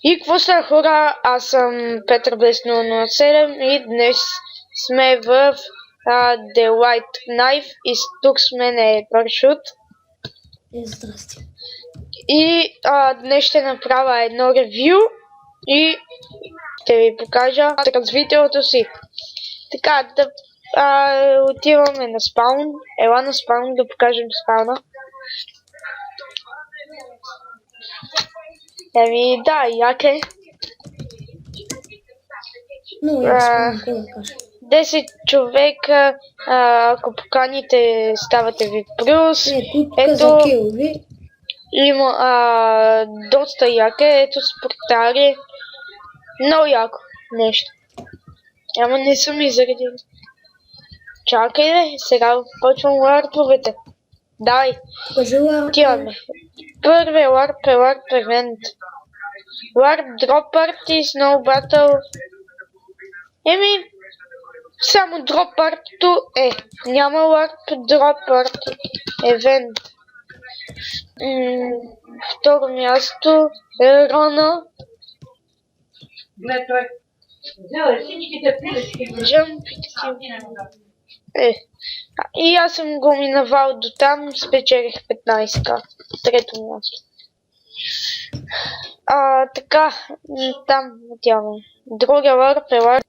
И какво са, хора? Аз съм Петър Блес 007 и днес сме в The White Knife и тук с мен е Парашут. Здрасти. И днес ще направя едно ревю и ще ви покажа развитието си. Така, да отиваме на спаун. Ела на спаун да покажем спауна. Еми да, як е. Но я спаун, какво да кажа? 10 човека, ако поканите, ставате ви плюс. Кутка за килови. Има доста яке, ето спортари. Много яко нещо. Ама не съм изредил. Чакай де, сега почвам ларповете. Дай, отиваме. Първи ларп е ларп евент. Ларп дроп парти, сноу батъл. Еми, само дроп партито е. Няма ларп дроп парти евент. Второ място е Рона. Глед, той взел всичките пилешки. Джампите. И аз съм го минавал до там, спечелих 15к. Трето място. Така, там отиваме. Другия ларп е ларп.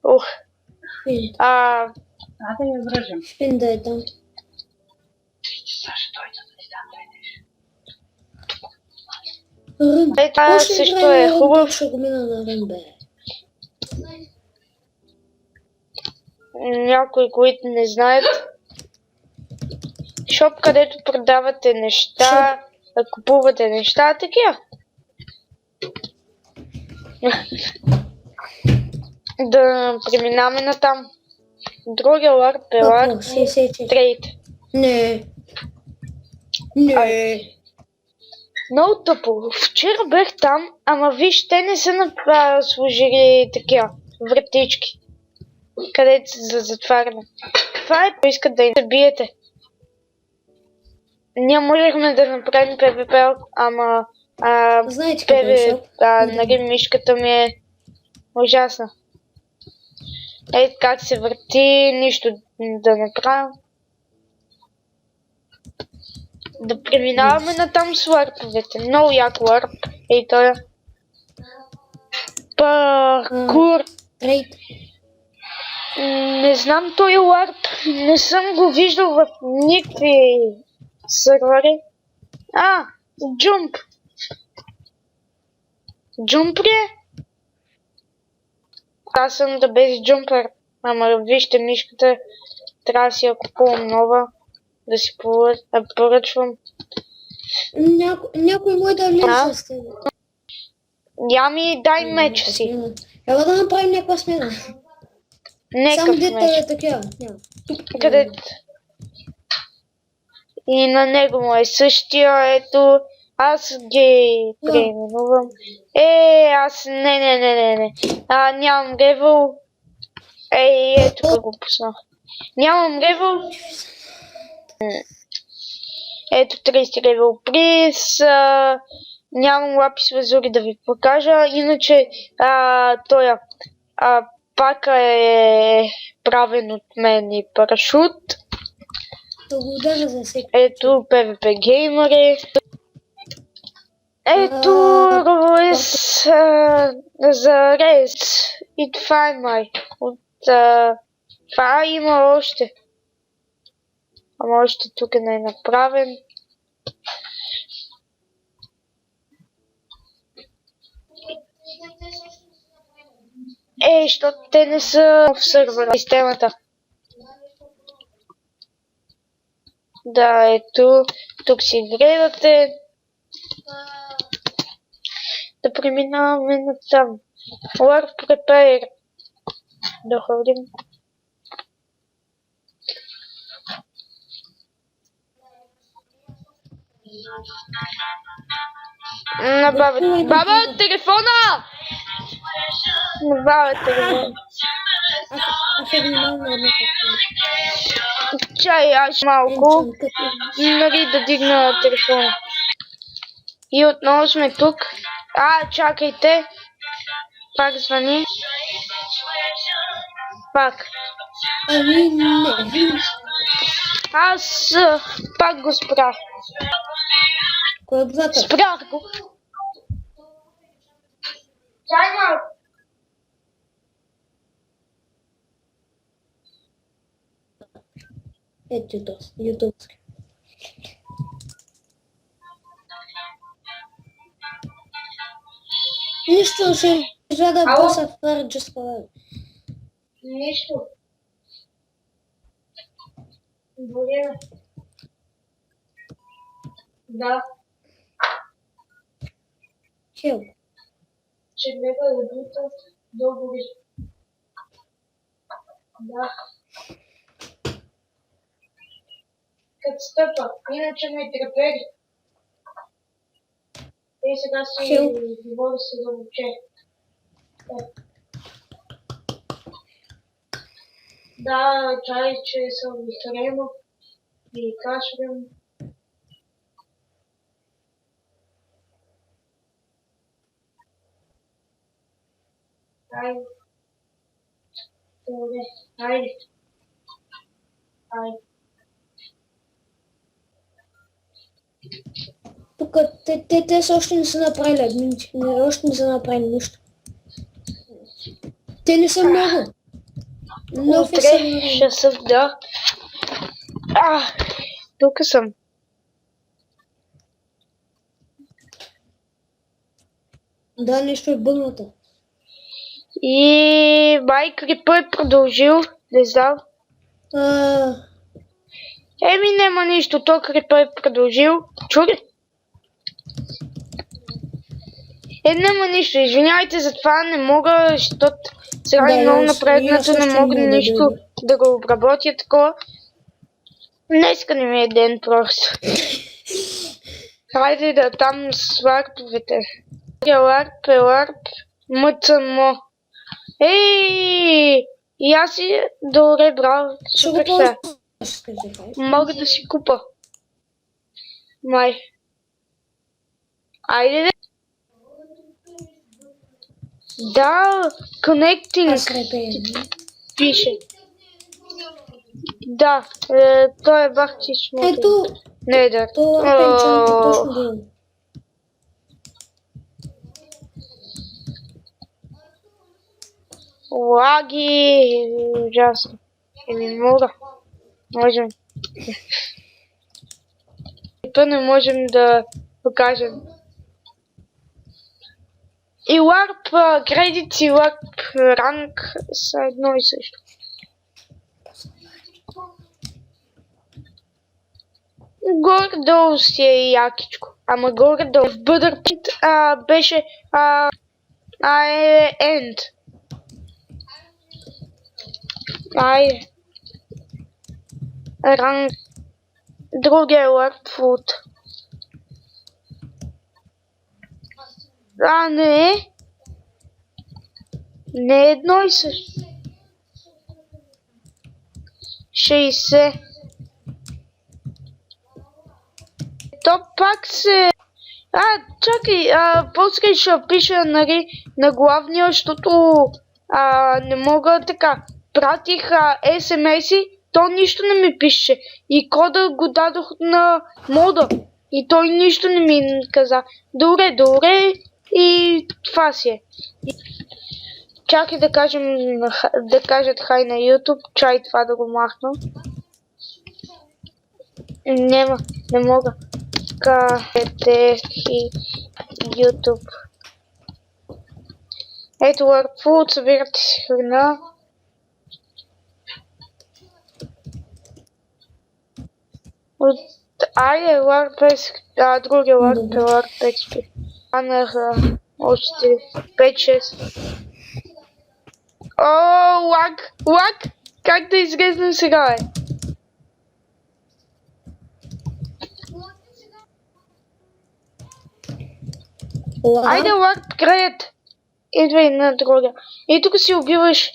Да я връжем. Шпин да е там. Защо той да не дам Рън. Това също е хубав. Ще го мина на Рън, бе. Някои, които не знаят. Шоп, където продавате неща, купувате неща, такива. Да преминаваме натам. Другия ларп е ларп трейд. Не. Много тъпо. Вчера бях там, ама виж, те не са сложили такива вратички, където за затваряне. Това е, искат да им забиете. Ние можехме да направим PvP, ама нали, мишката ми е ужасна. Ей как се върти, нищо да направим. Да преминаваме натам с ларповете. Много як ларп. Ей той е. Паркур. Не знам той ларп. Не съм го виждал в никакви сървъри. Джумп. Джумп ли е? Аз съм да без джумпер. Ама вижте мишката. Трябва да си я купувам нова. Да си поръчвам. Някой му е да влезе с теб. Ями, дай меча си. Ела да направим някаква смена. Само дето е такива. Където? И на него му е същия, ето. Аз ги преименувам. Аз не. Нямам ревел. Ето как го пусна. Нямам ревел. Ето 30 ревел приз. Нямам лапис лазури да ви покажа. Иначе той пака е правен от мен и Парашут. Ето PvP геймери. Ето Ройс за рейс. И това е май. Това има още. Ама още тук не е направен. Защото те не са в сървъра, системата. Да, ето, тук си гледате. Да преминаваме на там. Warp Prepare. Да ходим. Баба, телефона! Набавя телефона. Чай, аз малко. Нали да дигна телефона. И отново сме тук. Чакайте. Пак звъни. Пак. Ами не. Аз пак го спрях. Кой е двата? Спрях го. Чакай! Ето то, ютуб. Нищо, ще да Ало? боса в Just Нищо. Болева. Да, Хел. че гледа да бута договори. Да. Като стъпа, иначе ме трепери. И сега си Хил. говори с момче. Да, чай, че съм изтремал и кашлям. Айде. Добре, айде. Айде. Тук те са още не са направили админти. Още не са направили нищо. Те не са много. Нови са Утре ще съм, да. Тук съм. Да, нещо е бъгната. И май крипа е продължил, не знам. Еми нема нищо, то крипа е продължил. Чули? Нема нищо, извинявайте за това, не мога, защото сега Да, е много и аз напреднато, също не мога не мога нищо да го обработя такова. Днеска не ми е ден просто. Хайде да там с варповете. Ларп, мъцамо. Ей! И аз си добре, браво. Ще го Супер сега. ползваш. Мога да си купа. Май. Айде. Да, connecting Аз репея. пише. Да, той е бахтиш мотор. Ето, Не, да. това пенчанки точно да. Лаги, ужасно. Еми мога. Можем. То не можем да покажем. И LARP кредит и LARP ранг са едно и също. Горе-долу си е якичко. Ама горе-долу. В Бъдърпит беше End. Айде. Ранг. Другия LARP фут. Не е. Не е едно и също. 60. То пак се... чакай, после ще пиша на главния, защото не мога така. Пратих SMS-и, то нищо не ми пише. И кода го дадох на мода. И той нищо не ми каза. Добре. И това си е. Чакай да кажат хай на YouTube. Чай това да го махна. Не мога. Кажете и YouTube. Ето Warpfood, събирате си храна. Айде, Warp, другия Warp XP. Още 5-6. О, лак! Как да излезнем сега, бе? Айде, лак, крает! Идвай на другия. И тук си убиваш.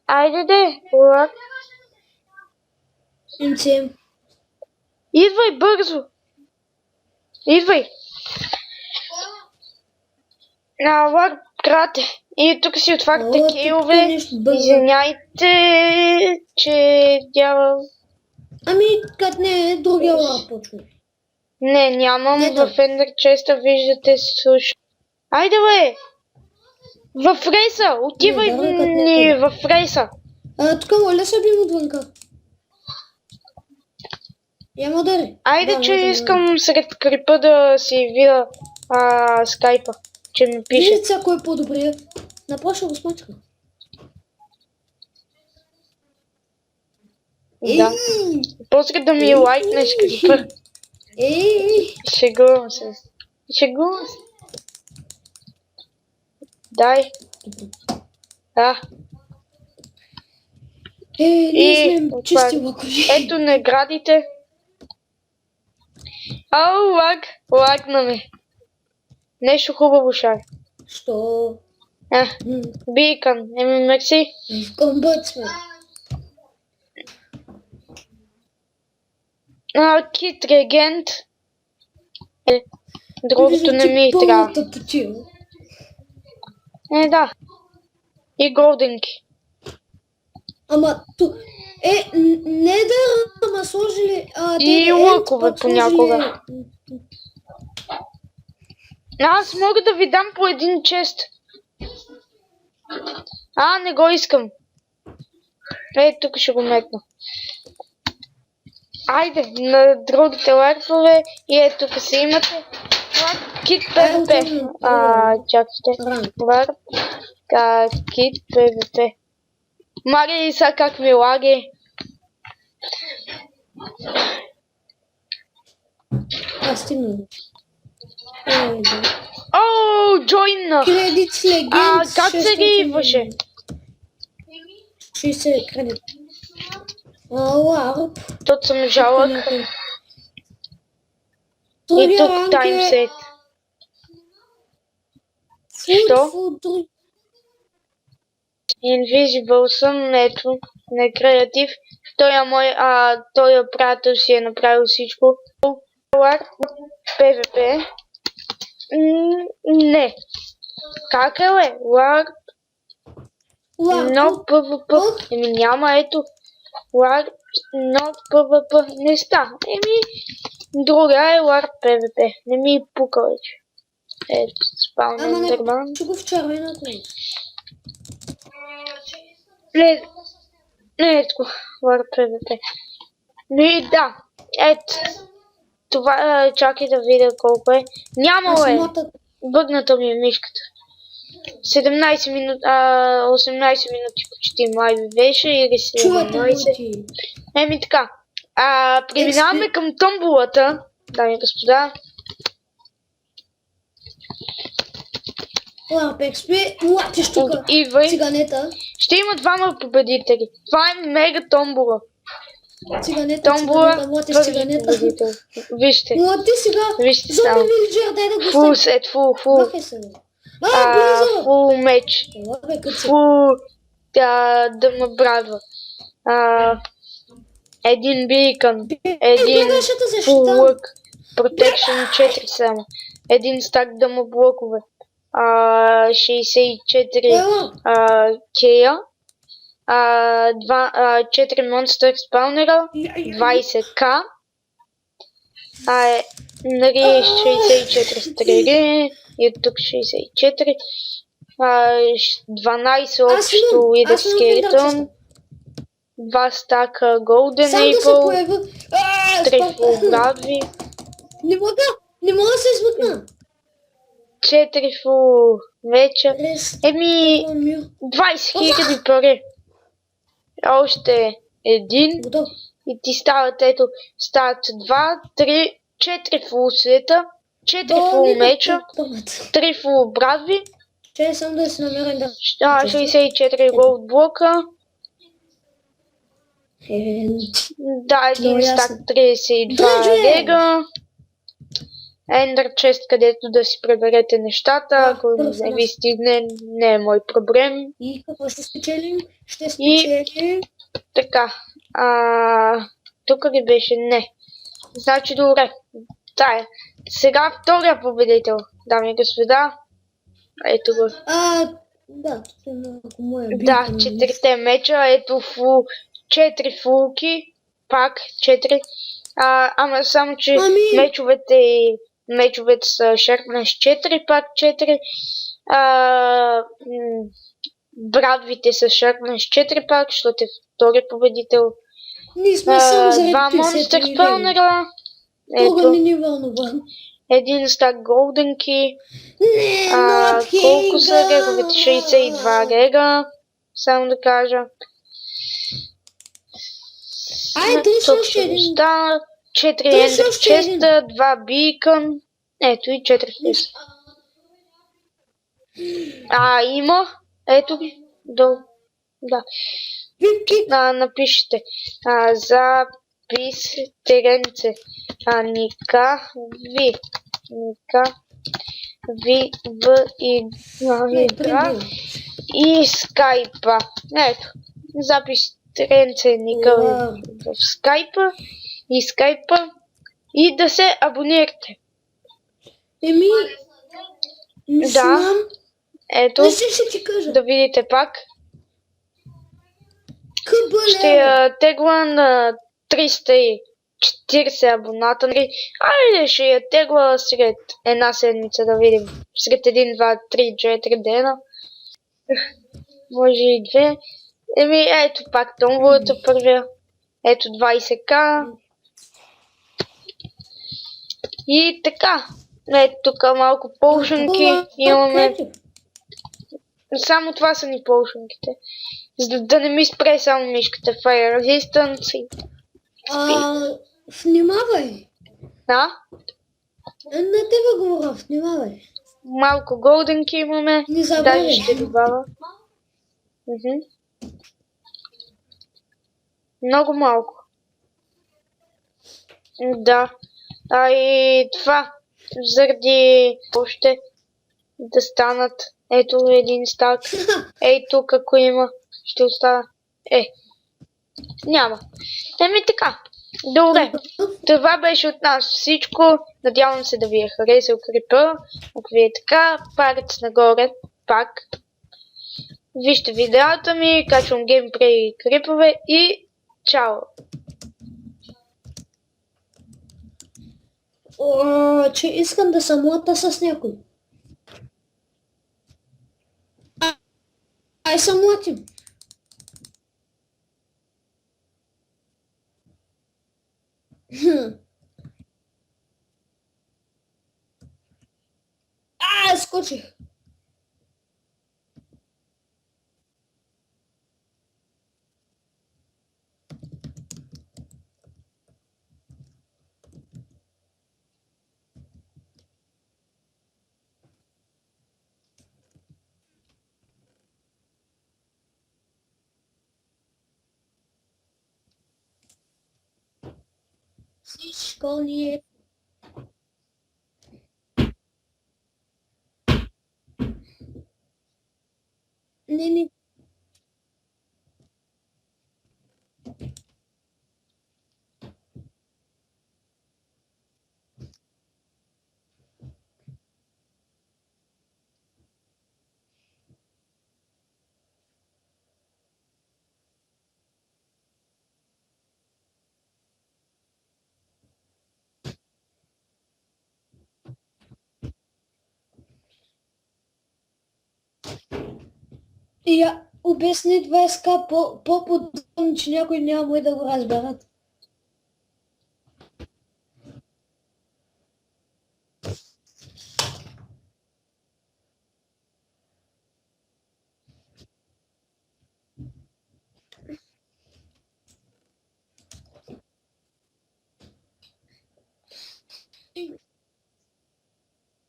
Айде, лак. Идвай бързо. Идвай. Лак, крате. И тук си отваряте Тук кейове. нещо бъгна. Извиняйте, че дявол. Ами, като не е, другия лап почва. Не, нямам. Ето. В Ender Chest виждате суш. Айде бе! В рейса! Отивай Не, дара, ни в рейса! Тук моля се бим отвънка. Яма дари. Айде, Да, че може, искам сред крипа да си видя скайпа, че ми пише. Вижте кой е по-добрия. Направо ще го смачка. Да. После да ми лайкнеш крипа. Ей! Шегувам се. Шегувам се. Дай. Да. Ние сме това- чисти лакови. Ето наградите. Ау, лагна ме. Нещо хубаво шай. Що? Бикън, мерси. В комбат сме. Кит регент. Другото не ми трябва. Пълната потия. Да. И голденки. Ама, не да, ама сложили... И лъкове понякога. Аз мога да ви дам по един чест. Не го искам. Тук ще го метна. Айде, на другите лайфове и тук се имате. Кит ПВП. Чакайте. Варп. Кит ПВП. Мари, сега как ми лаги. Стигна. Джойна. Кредит с легенд. Как се рейваше? 60 кредит. Ларп. Тот съм жалък. И Другия тук ранг таймсет. Що? Invisible съм, ето, на креатив. Той приятел си е направил всичко. ПВП. Не. Как е, бе? Ларп. Но ПВП. Няма, ето. Ларп, но ПВП. Не ста. Друга е Ларп ПВП. Не ми пука вече. Ето, спална Ендерман. Ще го в червената. Ето, Ларп ПВП. Да, ето. Това, чакай да видя колко е. Няма, бе. Бъгната ми е мишката. 17 минути, 18 минути почти май беше или 17. Така. Преминаваме към томбулата, дами и господа. Ларп XP, млатиш тук циганета. Ще има двама победители. Това е мега томбула. Циганета, млатиш циганета. Вижте. Млати сега. Вижте зомби само. вилджер, дай да го Фул сет, фул. Фул меч. Фул да ме брадва. Един бикън. Един фул лък. Протекшн 4 само. Един стак дъмоблокове. 64 кея. 4 монстър спаунера. 20к. 64 стрели. И тук 64. 12 общо Wither Skeleton. 2 стака Golden Apple. 3 фул брадви. Не мога да се измъкна. 4 фул вечер. 20 000 пари. Още един. И ти стават, ето, стават 2, 3, 4 фул света, 4 фул меча, 3 фул брадви, Ще съм да си намерен да... 64 голд блока. Да, един стак 32 лега. Ендър чест, където да си преберете нещата, ако не ви стигне, не е мой проблем. И какво ще спечелим? Ще спечелим... Така, тук ли беше? Не. Значи добре. Тая. Сега втория победител, дами и господа. Ето го. Да, това е малко моя Да, бинка. 4 меча, ето 4 фулки, пак 4. Ама само, че мечовете са шарпнеш 4, пак 4. Брадвите са шарпнеш 4 пак, защото е втори победител. Ние сме само заради Два монстър спаунера. Тога не ни вълнува. Един стак голден ки. Не, Колко са реговете? 62 рега. Само да кажа. Айде, още един. 4 ендер честа, 2 бикън. Ето и 4 флис. Има. Ето ги. Долу. Да. Напишете. Запис теренце. Ника. В игра. И скайпа. Ето. Запис теренце Ника в скайпа. И да се абонирате. Не знам. Ето. Да видите пак. Ще я тегла на 340 абоната. Айде, ще я тегла след една седмица, да видим. След 1, 2, 3, 4 дена. Може и 2. Ето пак томбовата първия. Ето 20к. И така. Ето тук малко полшенки. Имаме. Само това са ни полшенките. За да не ми спре само мишката. Fire Resistance. Внимавай. На тебе говоря, внимавай. Малко голденки имаме. Даже ще добавя. Много малко. Да. И това. Заради още да станат. Ето един стак. Ей тук ако има. Ще остава. Няма. Така. Добре. Това беше от нас всичко. Надявам се да ви е харесал клипа. Ако ви е така, палец нагоре. Пак. Вижте видеята ми. Качвам геймплей и клипове. И чао. Че искам да съм лата с някой. Ай съм млатим. Скочих. Всичко ни е. Не. И я обясни 20к по-подробно, че някой няма да го разберат.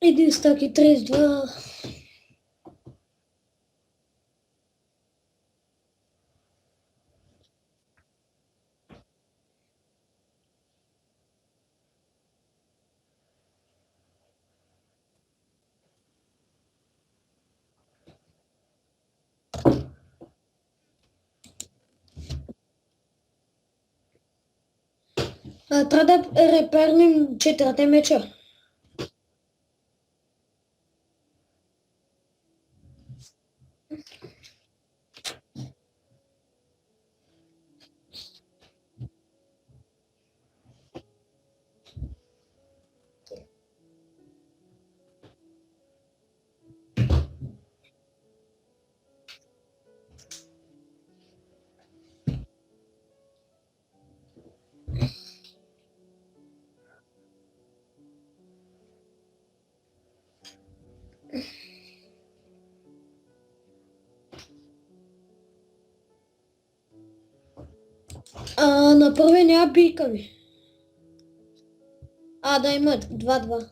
Един стак и 32. Трябва да репернем 4 меча. На първия няма бийка ми. Да, има 2-2.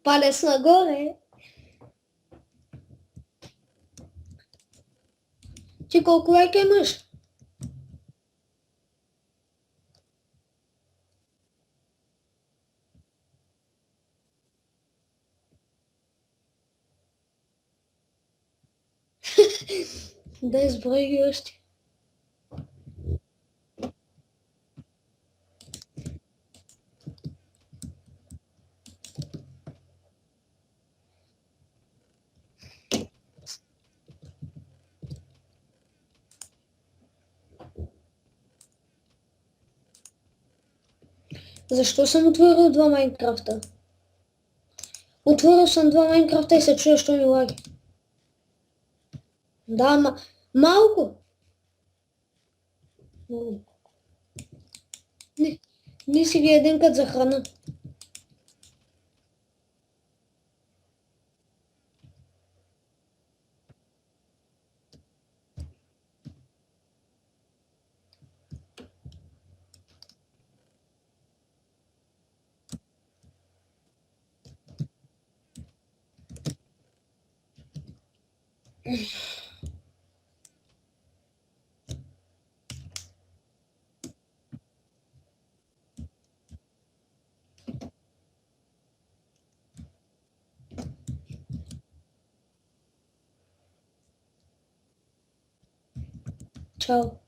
Палец нагоре. Ти колко лайка имаш? Да изброи ги още. Защо съм отворил 2 Майнкрафта? Отворил съм 2 Майнкрафта и се чуя, що ми лаги. Да, малко. Не си ги един кът за храна. Чао.